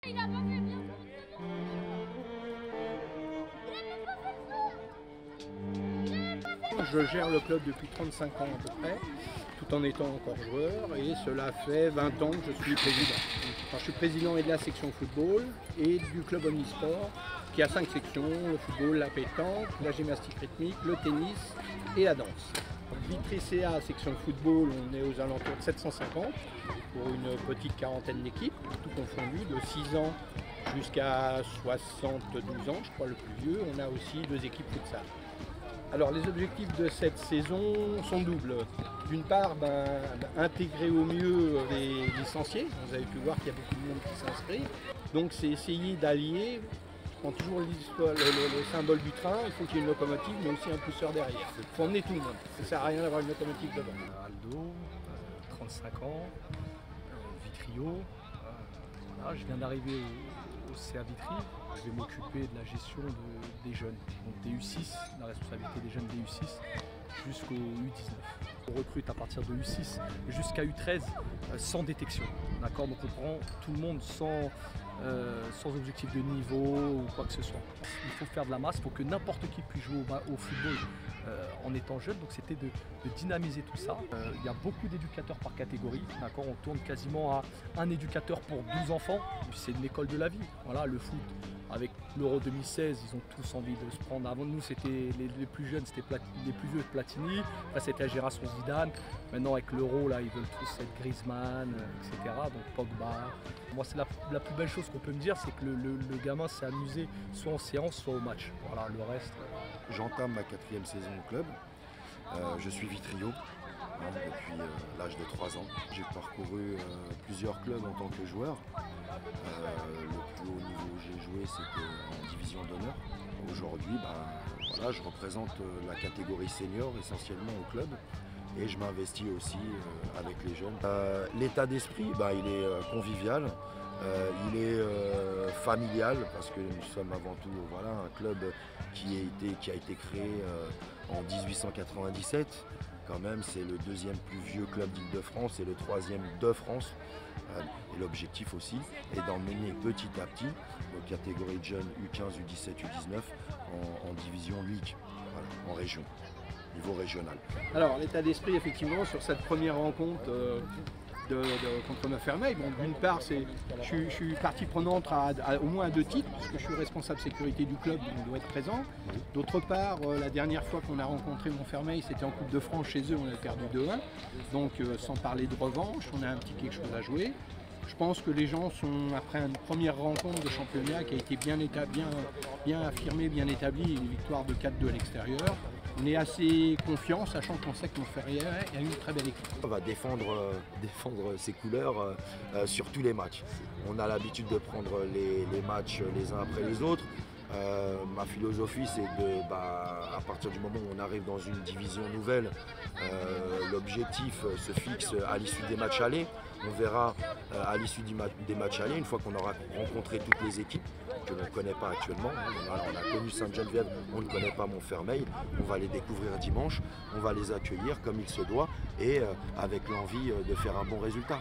Il a pas fait bien. Je gère le club depuis 35 ans à peu près, tout en étant encore joueur, et cela fait 20 ans que je suis président. Alors, je suis président de la section football et du club omnisport qui a 5 sections: le football, la pétanque, la gymnastique rythmique, le tennis et la danse. Vitry CA, section football, on est aux alentours de 750 pour une petite quarantaine d'équipes, tout confondu, de 6 ans jusqu'à 72 ans, je crois le plus vieux. On a aussi 2 équipes futsal. Alors les objectifs de cette saison sont doubles. D'une part, intégrer au mieux les licenciés. Vous avez pu voir qu'il y a beaucoup de monde qui s'inscrit. Donc c'est essayer d'allier, je prends toujours le symbole du train, il faut qu'il y ait une locomotive mais aussi un pousseur derrière. Il faut emmener tout le monde. Ça ne sert à rien d'avoir une locomotive devant. Aldo, 35 ans, Vitrio. Voilà, je viens d'arriver au CA Vitry. Je vais m'occuper de la gestion des jeunes, donc des U6, la responsabilité des jeunes des U6 jusqu'au U19. On recrute à partir de U6 jusqu'à U13 sans détection. D'accord, donc on prend tout le monde sans objectif de niveau ou quoi que ce soit. Il faut faire de la masse, il faut que n'importe qui puisse jouer au football en étant jeune, donc c'était de dynamiser tout ça. Il y a beaucoup d'éducateurs par catégorie, d'accord, on tourne quasiment à un éducateur pour 12 enfants, c'est une école de la vie. Voilà, le foot, avec l'Euro 2016, ils ont tous envie de se prendre. Avant nous, c'était les plus jeunes, c'était les plus vieux, Platini, après c'était la génération Zidane. Maintenant avec l'Euro, là, ils veulent tous être Griezmann, etc. Donc Pogba. Moi, c'est la plus belle chose qu'on peut me dire, c'est que le gamin s'est amusé soit en séance, soit au match. Voilà, le reste. J'entame ma 4e saison au club. Je suis Vitrio depuis l'âge de 3 ans. J'ai parcouru plusieurs clubs en tant que joueur. Le plus haut niveau où j'ai joué, c'était en division d'honneur. Aujourd'hui, voilà, je représente la catégorie senior essentiellement au club. Et je m'investis aussi avec les jeunes. L'état d'esprit, il est convivial, il est familial, parce que nous sommes avant tout un club qui a été créé en 1897. Quand même, c'est le 2e plus vieux club d'Île-de-France et le 3e de France. Et l'objectif aussi est d'emmener petit à petit nos catégories de jeunes U15, U17, U19 en division Ligue, en région. Niveau régional. Alors l'état d'esprit effectivement sur cette première rencontre contre Montfermeil, d'une part je suis partie prenante au moins à 2 titres, puisque je suis responsable sécurité du club, donc on doit être présent. D'autre part, la dernière fois qu'on a rencontré Montfermeil, c'était en Coupe de France chez eux, on a perdu 2-1, donc sans parler de revanche, on a un petit quelque chose à jouer. Je pense que les gens sont, après une première rencontre de championnat qui a été bien affirmée, bien établie, une victoire de 4-2 à l'extérieur, on est assez confiant, sachant qu'on sait que Montfermeil a une très belle équipe. On va défendre ses couleurs sur tous les matchs. On a l'habitude de prendre les matchs les uns après les autres. Ma philosophie, c'est à partir du moment où on arrive dans une division nouvelle, l'objectif se fixe à l'issue des matchs allés. On verra à l'issue des matchs allés, une fois qu'on aura rencontré toutes les équipes que l'on ne connaît pas actuellement. On a connu Sainte-Geneviève, on ne connaît pas Montfermeil. On va les découvrir dimanche, on va les accueillir comme il se doit et avec l'envie de faire un bon résultat.